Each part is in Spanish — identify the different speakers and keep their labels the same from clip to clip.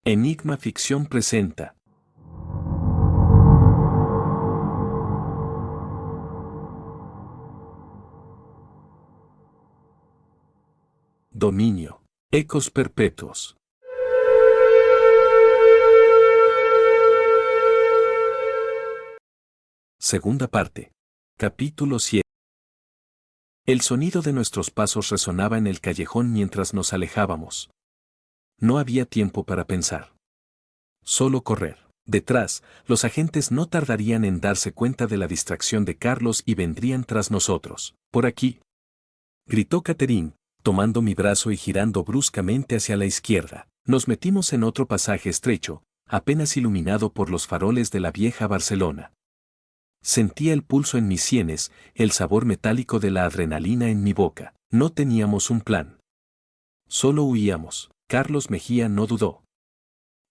Speaker 1: Enigma Ficción presenta. Dominio. Ecos perpetuos. Segunda parte. Capítulo 7. El sonido de nuestros pasos resonaba en el callejón mientras nos alejábamos. No había tiempo para pensar. Solo correr. Detrás, los agentes no tardarían en darse cuenta de la distracción de Carlos y vendrían tras nosotros. Por aquí, gritó Catherine, tomando mi brazo y girando bruscamente hacia la izquierda. Nos metimos en otro pasaje estrecho, apenas iluminado por los faroles de la vieja Barcelona. Sentía el pulso en mis sienes, el sabor metálico de la adrenalina en mi boca. No teníamos un plan. Solo huíamos. Carlos Mejía no dudó.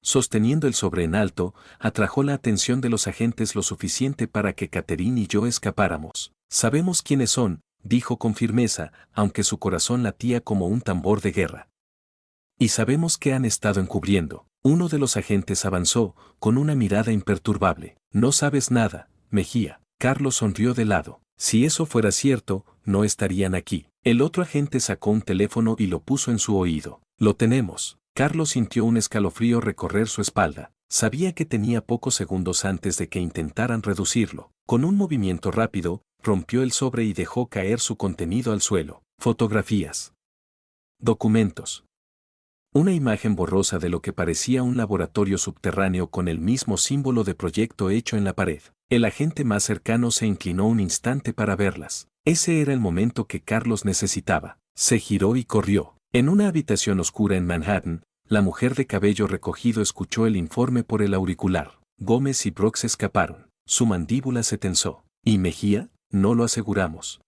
Speaker 1: Sosteniendo el sobre en alto, atrajo la atención de los agentes lo suficiente para que Catherine y yo escapáramos. Sabemos quiénes son, dijo con firmeza, aunque su corazón latía como un tambor de guerra. Y sabemos que han estado encubriendo. Uno de los agentes avanzó, con una mirada imperturbable. No sabes nada, Mejía. Carlos sonrió de lado. Si eso fuera cierto, no estarían aquí. El otro agente sacó un teléfono y lo puso en su oído. Lo tenemos. Carlos sintió un escalofrío recorrer su espalda. Sabía que tenía pocos segundos antes de que intentaran reducirlo. Con un movimiento rápido, rompió el sobre y dejó caer su contenido al suelo. Fotografías. Documentos. Una imagen borrosa de lo que parecía un laboratorio subterráneo con el mismo símbolo de proyecto hecho en la pared. El agente más cercano se inclinó un instante para verlas. Ese era el momento que Carlos necesitaba. Se giró y corrió. En una habitación oscura en Manhattan, la mujer de cabello recogido escuchó el informe por el auricular. Gómez y Brock se escaparon. Su mandíbula se tensó. ¿Y Mejía? No lo aseguramos.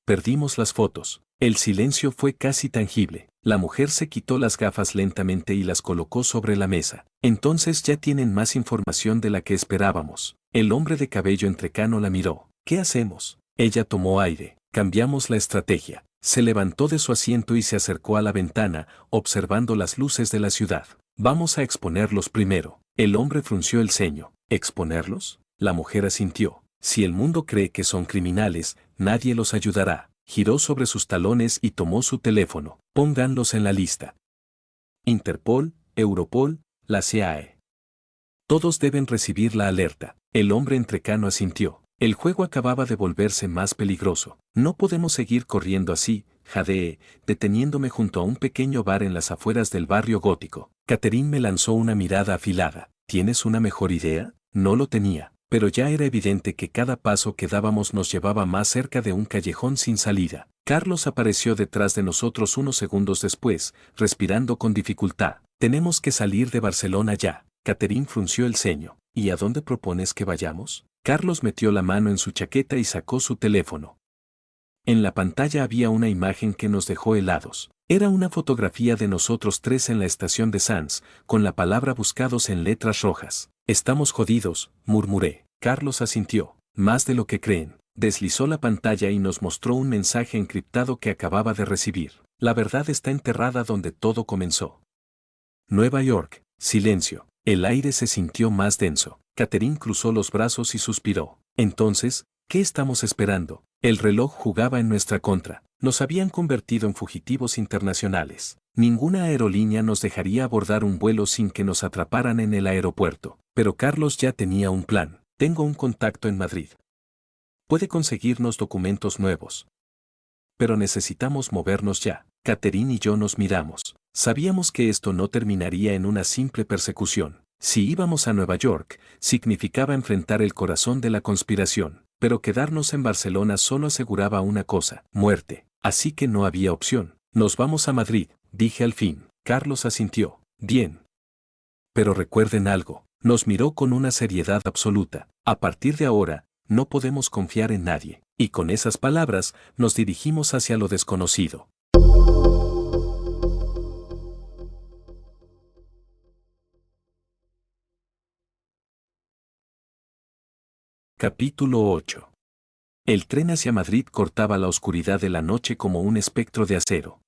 Speaker 1: Perdimos las fotos. El silencio fue casi tangible. La mujer se quitó las gafas lentamente y las colocó sobre la mesa. Entonces ya tienen más información de la que esperábamos. El hombre de cabello entrecano la miró. ¿Qué hacemos? Ella tomó aire. Cambiamos la estrategia. Se levantó de su asiento y se acercó a la ventana, observando las luces de la ciudad. Vamos a exponerlos primero. El hombre frunció el ceño. ¿Exponerlos? La mujer asintió. Si el mundo cree que son criminales, nadie los ayudará. Giró sobre sus talones y tomó su teléfono. Pónganlos en la lista. Interpol, Europol, la CIA. Todos deben recibir la alerta. El hombre entrecano asintió. El juego acababa de volverse más peligroso. No podemos seguir corriendo así, jadeé, deteniéndome junto a un pequeño bar en las afueras del barrio gótico. Catherine me lanzó una mirada afilada. ¿Tienes una mejor idea? No lo tenía. Pero ya era evidente que cada paso que dábamos nos llevaba más cerca de un callejón sin salida. Carlos apareció detrás de nosotros unos segundos después, respirando con dificultad. Tenemos que salir de Barcelona ya. Catherine frunció el ceño. ¿Y a dónde propones que vayamos? Carlos metió la mano en su chaqueta y sacó su teléfono. En la pantalla había una imagen que nos dejó helados. Era una fotografía de nosotros tres en la estación de Sanz, con la palabra buscados en letras rojas. Estamos jodidos, murmuré. Carlos asintió. Más de lo que creen. Deslizó la pantalla y nos mostró un mensaje encriptado que acababa de recibir. La verdad está enterrada donde todo comenzó. Nueva York. Silencio. El aire se sintió más denso. Catherine cruzó los brazos y suspiró. Entonces, ¿qué estamos esperando? El reloj jugaba en nuestra contra. Nos habían convertido en fugitivos internacionales. Ninguna aerolínea nos dejaría abordar un vuelo sin que nos atraparan en el aeropuerto. Pero Carlos ya tenía un plan. Tengo un contacto en Madrid. Puede conseguirnos documentos nuevos. Pero necesitamos movernos ya. Catherine y yo nos miramos. Sabíamos que esto no terminaría en una simple persecución. Si íbamos a Nueva York, significaba enfrentar el corazón de la conspiración. Pero quedarnos en Barcelona solo aseguraba una cosa: muerte. Así que no había opción. Nos vamos a Madrid, dije al fin. Carlos asintió. Bien. Pero recuerden algo. Nos miró con una seriedad absoluta. A partir de ahora, no podemos confiar en nadie. Y con esas palabras, nos dirigimos hacia lo desconocido. Capítulo 8. El tren hacia Madrid cortaba la oscuridad de la noche como un espectro de acero.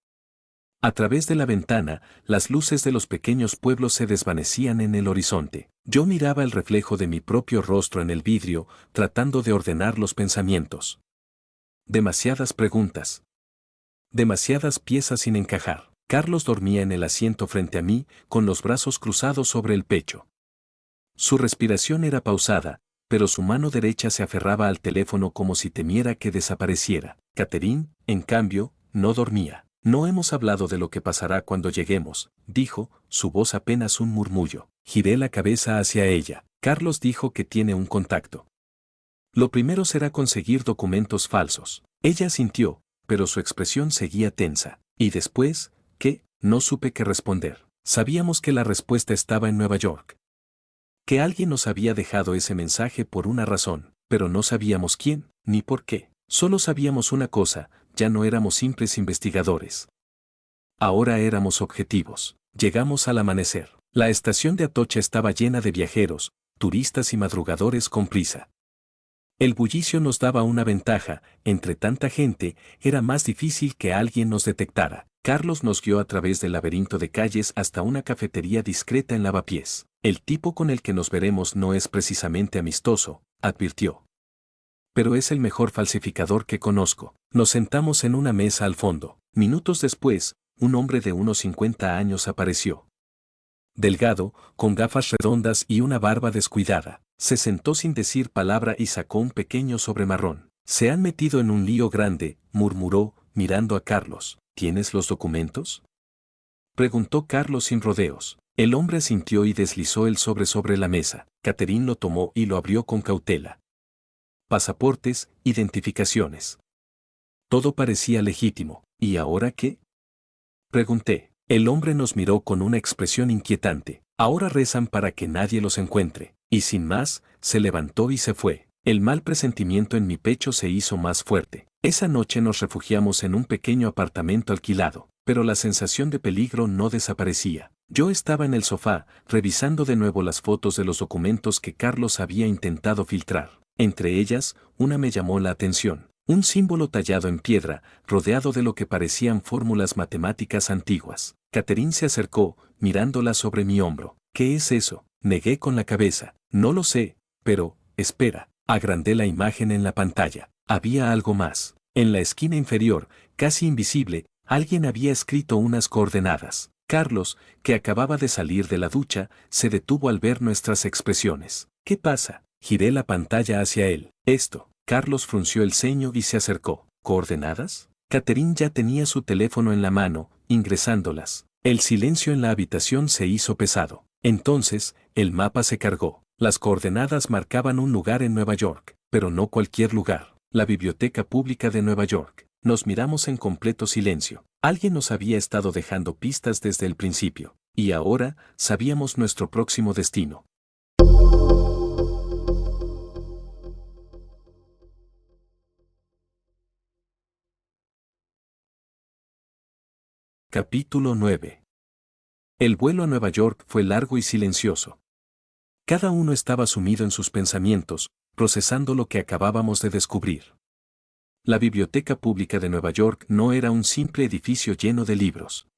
Speaker 1: A través de la ventana, las luces de los pequeños pueblos se desvanecían en el horizonte. Yo miraba el reflejo de mi propio rostro en el vidrio, tratando de ordenar los pensamientos. Demasiadas preguntas. Demasiadas piezas sin encajar. Carlos dormía en el asiento frente a mí, con los brazos cruzados sobre el pecho. Su respiración era pausada, pero su mano derecha se aferraba al teléfono como si temiera que desapareciera. Catherine, en cambio, no dormía. No hemos hablado de lo que pasará cuando lleguemos, dijo, su voz apenas un murmullo. Giré la cabeza hacia ella. Carlos dijo que tiene un contacto. Lo primero será conseguir documentos falsos. Ella asintió, pero su expresión seguía tensa. ¿Y después? ¿Qué? No supe qué responder. Sabíamos que la respuesta estaba en Nueva York. Que alguien nos había dejado ese mensaje por una razón, pero no sabíamos quién, ni por qué. Solo sabíamos una cosa, ya no éramos simples investigadores. Ahora éramos objetivos. Llegamos al amanecer. La estación de Atocha estaba llena de viajeros, turistas y madrugadores con prisa. El bullicio nos daba una ventaja, entre tanta gente, era más difícil que alguien nos detectara. Carlos nos guió a través del laberinto de calles hasta una cafetería discreta en Lavapiés. El tipo con el que nos veremos no es precisamente amistoso, advirtió. Pero es el mejor falsificador que conozco. Nos sentamos en una mesa al fondo. Minutos después, un hombre de unos 50 años apareció. Delgado, con gafas redondas y una barba descuidada, se sentó sin decir palabra y sacó un pequeño sobre marrón. Se han metido en un lío grande, murmuró, mirando a Carlos. ¿Tienes los documentos? Preguntó Carlos sin rodeos. El hombre asintió y deslizó el sobre la mesa. Catherine lo tomó y lo abrió con cautela. Pasaportes, identificaciones. Todo parecía legítimo. ¿Y ahora qué? Pregunté. El hombre nos miró con una expresión inquietante. Ahora rezan para que nadie los encuentre. Y sin más, se levantó y se fue. El mal presentimiento en mi pecho se hizo más fuerte. Esa noche nos refugiamos en un pequeño apartamento alquilado, pero la sensación de peligro no desaparecía. Yo estaba en el sofá, revisando de nuevo las fotos de los documentos que Carlos había intentado filtrar. Entre ellas, una me llamó la atención. Un símbolo tallado en piedra, rodeado de lo que parecían fórmulas matemáticas antiguas. Catherine se acercó, mirándola sobre mi hombro. ¿Qué es eso? Negué con la cabeza. No lo sé, pero, espera. Agrandé la imagen en la pantalla. Había algo más. En la esquina inferior, casi invisible, alguien había escrito unas coordenadas. Carlos, que acababa de salir de la ducha, se detuvo al ver nuestras expresiones. ¿Qué pasa? Giré la pantalla hacia él. Esto. Carlos frunció el ceño y se acercó. ¿Coordenadas? Catherine ya tenía su teléfono en la mano, ingresándolas. El silencio en la habitación se hizo pesado. Entonces, el mapa se cargó. Las coordenadas marcaban un lugar en Nueva York, pero no cualquier lugar. La Biblioteca Pública de Nueva York. Nos miramos en completo silencio. Alguien nos había estado dejando pistas desde el principio, y ahora sabíamos nuestro próximo destino. Capítulo 9. El vuelo a Nueva York fue largo y silencioso. Cada uno estaba sumido en sus pensamientos, procesando lo que acabábamos de descubrir. La Biblioteca Pública de Nueva York no era un simple edificio lleno de libros.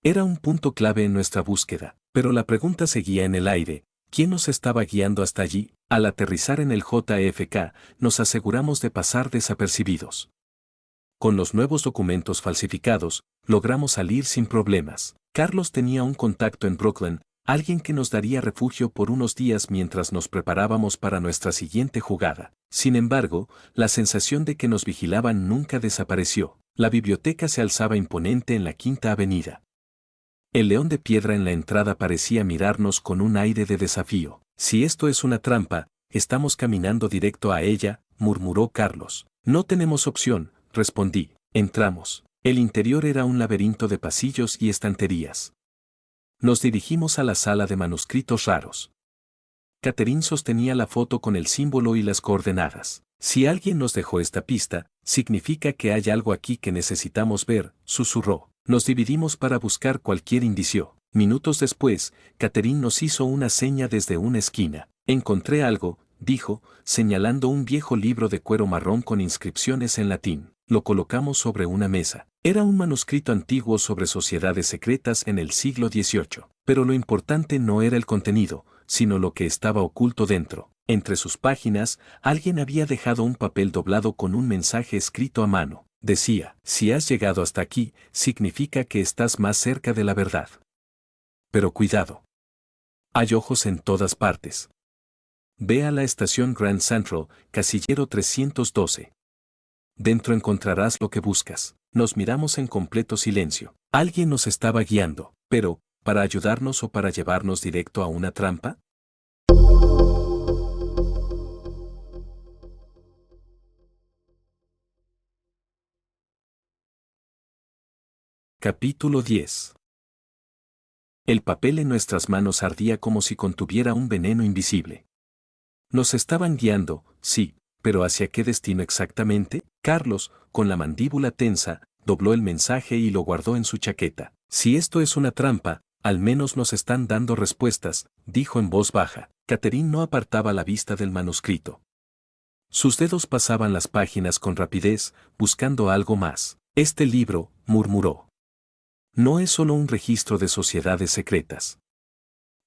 Speaker 1: Era un punto clave en nuestra búsqueda, pero la pregunta seguía en el aire: ¿quién nos estaba guiando hasta allí? Al aterrizar en el JFK, nos aseguramos de pasar desapercibidos. Con los nuevos documentos falsificados, logramos salir sin problemas. Carlos tenía un contacto en Brooklyn, alguien que nos daría refugio por unos días mientras nos preparábamos para nuestra siguiente jugada. Sin embargo, la sensación de que nos vigilaban nunca desapareció. La biblioteca se alzaba imponente en la Quinta Avenida. El león de piedra en la entrada parecía mirarnos con un aire de desafío. Si esto es una trampa, estamos caminando directo a ella, murmuró Carlos. No tenemos opción, respondí. Entramos. El interior era un laberinto de pasillos y estanterías. Nos dirigimos a la sala de manuscritos raros. Catherine sostenía la foto con el símbolo y las coordenadas. Si alguien nos dejó esta pista, significa que hay algo aquí que necesitamos ver, susurró. Nos dividimos para buscar cualquier indicio. Minutos después, Catherine nos hizo una seña desde una esquina. Encontré algo, dijo, señalando un viejo libro de cuero marrón con inscripciones en latín. Lo colocamos sobre una mesa. Era un manuscrito antiguo sobre sociedades secretas en el siglo XVIII, pero lo importante no era el contenido, sino lo que estaba oculto dentro. Entre sus páginas, alguien había dejado un papel doblado con un mensaje escrito a mano. Decía, si has llegado hasta aquí, significa que estás más cerca de la verdad. Pero cuidado. Hay ojos en todas partes. Ve a la estación Grand Central, casillero 312. Dentro encontrarás lo que buscas. Nos miramos en completo silencio. Alguien nos estaba guiando, pero, ¿para ayudarnos o para llevarnos directo a una trampa? Capítulo 10. El papel en nuestras manos ardía como si contuviera un veneno invisible. Nos estaban guiando, sí, pero ¿hacia qué destino exactamente? Carlos, con la mandíbula tensa, dobló el mensaje y lo guardó en su chaqueta. Si esto es una trampa, al menos nos están dando respuestas, dijo en voz baja. Catherine no apartaba la vista del manuscrito. Sus dedos pasaban las páginas con rapidez, buscando algo más. Este libro, murmuró. No es solo un registro de sociedades secretas.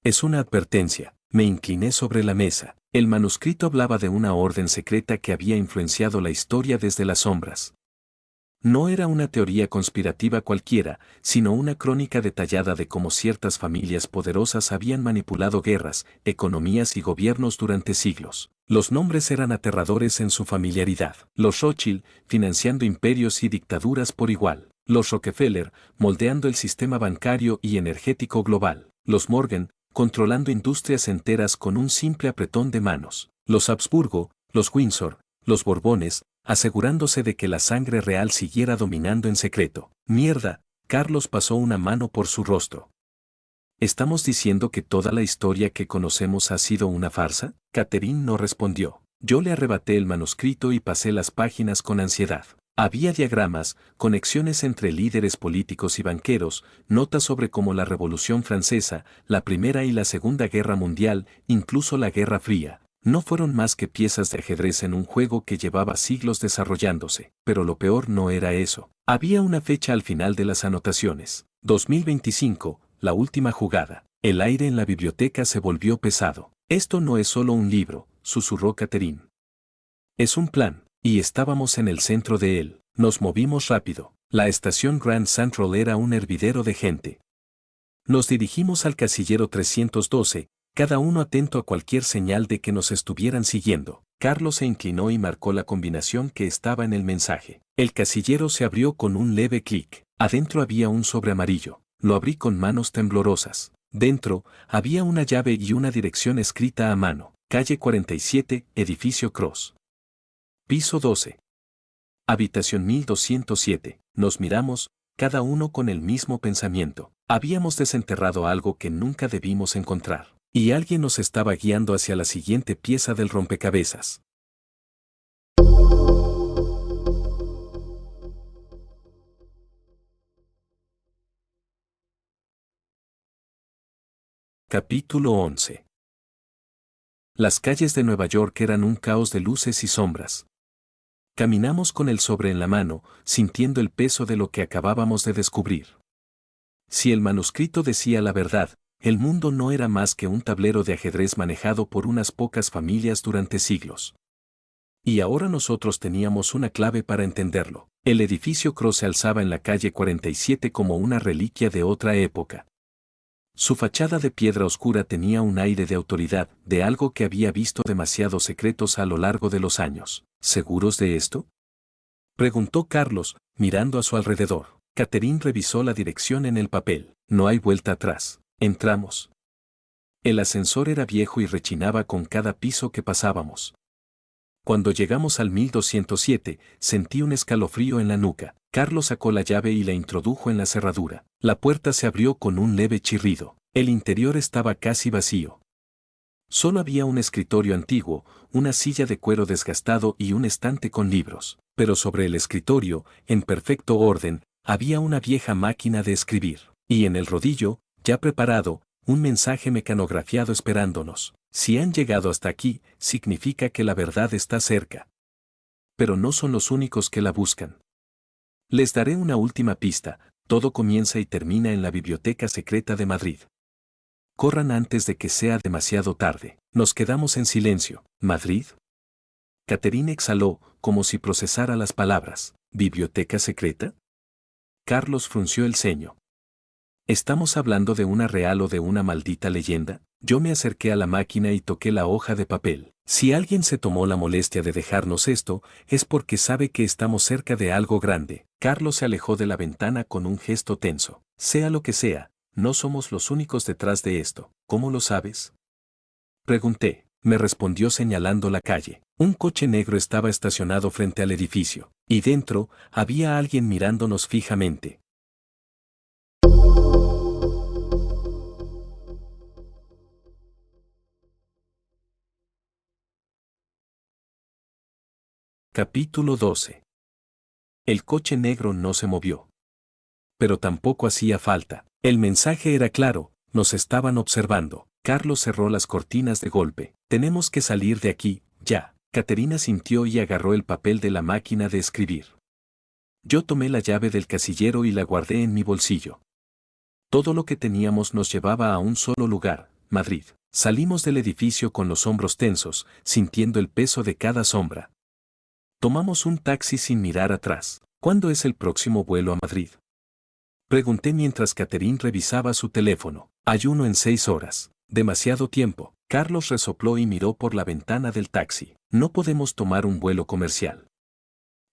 Speaker 1: Es una advertencia. Me incliné sobre la mesa. El manuscrito hablaba de una orden secreta que había influenciado la historia desde las sombras. No era una teoría conspirativa cualquiera, sino una crónica detallada de cómo ciertas familias poderosas habían manipulado guerras, economías y gobiernos durante siglos. Los nombres eran aterradores en su familiaridad. Los Rothschild, financiando imperios y dictaduras por igual. Los Rockefeller, moldeando el sistema bancario y energético global. Los Morgan, controlando industrias enteras con un simple apretón de manos. Los Habsburgo, los Windsor, los Borbones, asegurándose de que la sangre real siguiera dominando en secreto. Mierda, Carlos pasó una mano por su rostro. ¿Estamos diciendo que toda la historia que conocemos ha sido una farsa? Catherine no respondió. Yo le arrebaté el manuscrito y pasé las páginas con ansiedad. Había diagramas, conexiones entre líderes políticos y banqueros, notas sobre cómo la Revolución Francesa, la Primera y la Segunda Guerra Mundial, incluso la Guerra Fría, no fueron más que piezas de ajedrez en un juego que llevaba siglos desarrollándose. Pero lo peor no era eso. Había una fecha al final de las anotaciones. 2025, la última jugada. El aire en la biblioteca se volvió pesado. Esto no es solo un libro, susurró Catherine. Es un plan. Y estábamos en el centro de él. Nos movimos rápido. La estación Grand Central era un hervidero de gente. Nos dirigimos al casillero 312, cada uno atento a cualquier señal de que nos estuvieran siguiendo. Carlos se inclinó y marcó la combinación que estaba en el mensaje. El casillero se abrió con un leve clic. Adentro había un sobre amarillo. Lo abrí con manos temblorosas. Dentro, había una llave y una dirección escrita a mano. Calle 47, edificio Cross. Piso 12. Habitación 1207. Nos miramos, cada uno con el mismo pensamiento. Habíamos desenterrado algo que nunca debimos encontrar. Y alguien nos estaba guiando hacia la siguiente pieza del rompecabezas. Capítulo 11. Las calles de Nueva York eran un caos de luces y sombras. Caminamos con el sobre en la mano, sintiendo el peso de lo que acabábamos de descubrir. Si el manuscrito decía la verdad, el mundo no era más que un tablero de ajedrez manejado por unas pocas familias durante siglos. Y ahora nosotros teníamos una clave para entenderlo. El edificio Cross se alzaba en la calle 47 como una reliquia de otra época. Su fachada de piedra oscura tenía un aire de autoridad, de algo que había visto demasiados secretos a lo largo de los años. ¿Seguros de esto?, preguntó Carlos, mirando a su alrededor. Catherine revisó la dirección en el papel. No hay vuelta atrás. Entramos. El ascensor era viejo y rechinaba con cada piso que pasábamos. Cuando llegamos al 1207, sentí un escalofrío en la nuca. Carlos sacó la llave y la introdujo en la cerradura. La puerta se abrió con un leve chirrido. El interior estaba casi vacío. Solo había un escritorio antiguo, una silla de cuero desgastado y un estante con libros. Pero sobre el escritorio, en perfecto orden, había una vieja máquina de escribir. Y en el rodillo, ya preparado, un mensaje mecanografiado esperándonos. Si han llegado hasta aquí, significa que la verdad está cerca. Pero no son los únicos que la buscan. Les daré una última pista, todo comienza y termina en la Biblioteca Secreta de Madrid. Corran antes de que sea demasiado tarde. Nos quedamos en silencio. ¿Madrid? Catherine exhaló, como si procesara las palabras. ¿Biblioteca secreta? Carlos frunció el ceño. ¿Estamos hablando de una real o de una maldita leyenda? Yo me acerqué a la máquina y toqué la hoja de papel. Si alguien se tomó la molestia de dejarnos esto, es porque sabe que estamos cerca de algo grande. Carlos se alejó de la ventana con un gesto tenso. Sea lo que sea, no somos los únicos detrás de esto. ¿Cómo lo sabes? Pregunté. Me respondió señalando la calle. Un coche negro estaba estacionado frente al edificio, y dentro había alguien mirándonos fijamente. Capítulo 12. El coche negro no se movió. Pero tampoco hacía falta. El mensaje era claro, nos estaban observando. Carlos cerró las cortinas de golpe. Tenemos que salir de aquí, ya. Caterina sintió y agarró el papel de la máquina de escribir. Yo tomé la llave del casillero y la guardé en mi bolsillo. Todo lo que teníamos nos llevaba a un solo lugar, Madrid. Salimos del edificio con los hombros tensos, sintiendo el peso de cada sombra. Tomamos un taxi sin mirar atrás. ¿Cuándo es el próximo vuelo a Madrid? Pregunté mientras Catherine revisaba su teléfono. Hay uno en 6 horas. Demasiado tiempo. Carlos resopló y miró por la ventana del taxi. No podemos tomar un vuelo comercial.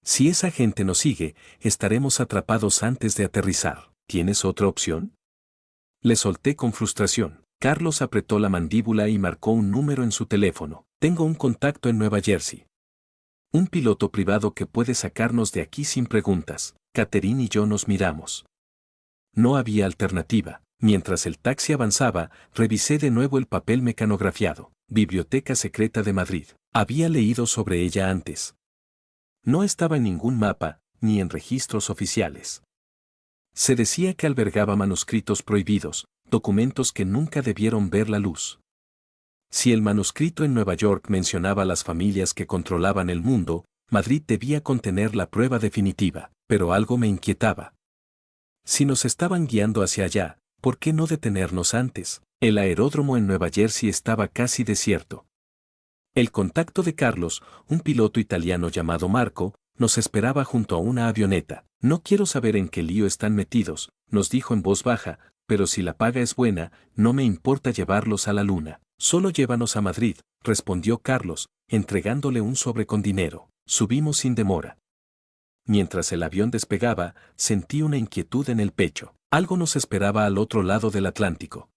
Speaker 1: Si esa gente nos sigue, estaremos atrapados antes de aterrizar. ¿Tienes otra opción? Le solté con frustración. Carlos apretó la mandíbula y marcó un número en su teléfono. Tengo un contacto en Nueva Jersey. Un piloto privado que puede sacarnos de aquí sin preguntas. Catherine y yo nos miramos. No había alternativa. Mientras el taxi avanzaba, revisé de nuevo el papel mecanografiado. Biblioteca Secreta de Madrid. Había leído sobre ella antes. No estaba en ningún mapa, ni en registros oficiales. Se decía que albergaba manuscritos prohibidos, documentos que nunca debieron ver la luz. Si el manuscrito en Nueva York mencionaba las familias que controlaban el mundo, Madrid debía contener la prueba definitiva, pero algo me inquietaba. Si nos estaban guiando hacia allá, ¿por qué no detenernos antes? El aeródromo en Nueva Jersey estaba casi desierto. El contacto de Carlos, un piloto italiano llamado Marco, nos esperaba junto a una avioneta. No quiero saber en qué lío están metidos, nos dijo en voz baja, pero si la paga es buena, no me importa llevarlos a la luna. Solo llévanos a Madrid, respondió Carlos, entregándole un sobre con dinero. Subimos sin demora. Mientras el avión despegaba, sentí una inquietud en el pecho. Algo nos esperaba al otro lado del Atlántico.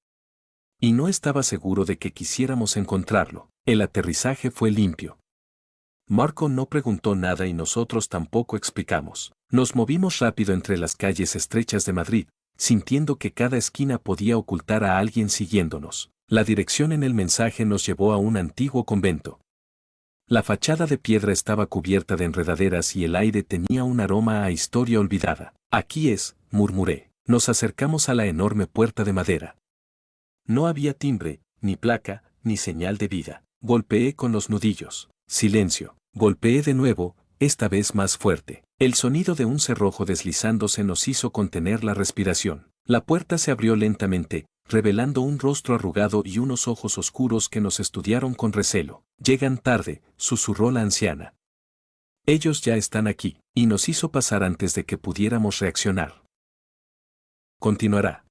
Speaker 1: Y no estaba seguro de que quisiéramos encontrarlo. El aterrizaje fue limpio. Marco no preguntó nada y nosotros tampoco explicamos. Nos movimos rápido entre las calles estrechas de Madrid, sintiendo que cada esquina podía ocultar a alguien siguiéndonos. La dirección en el mensaje nos llevó a un antiguo convento. La fachada de piedra estaba cubierta de enredaderas y el aire tenía un aroma a historia olvidada. Aquí es, murmuré. Nos acercamos a la enorme puerta de madera. No había timbre, ni placa, ni señal de vida. Golpeé con los nudillos. Silencio. Golpeé de nuevo, esta vez más fuerte. El sonido de un cerrojo deslizándose nos hizo contener la respiración. La puerta se abrió lentamente, revelando un rostro arrugado y unos ojos oscuros que nos estudiaron con recelo. Llegan tarde, susurró la anciana. Ellos ya están aquí, y nos hizo pasar antes de que pudiéramos reaccionar. Continuará.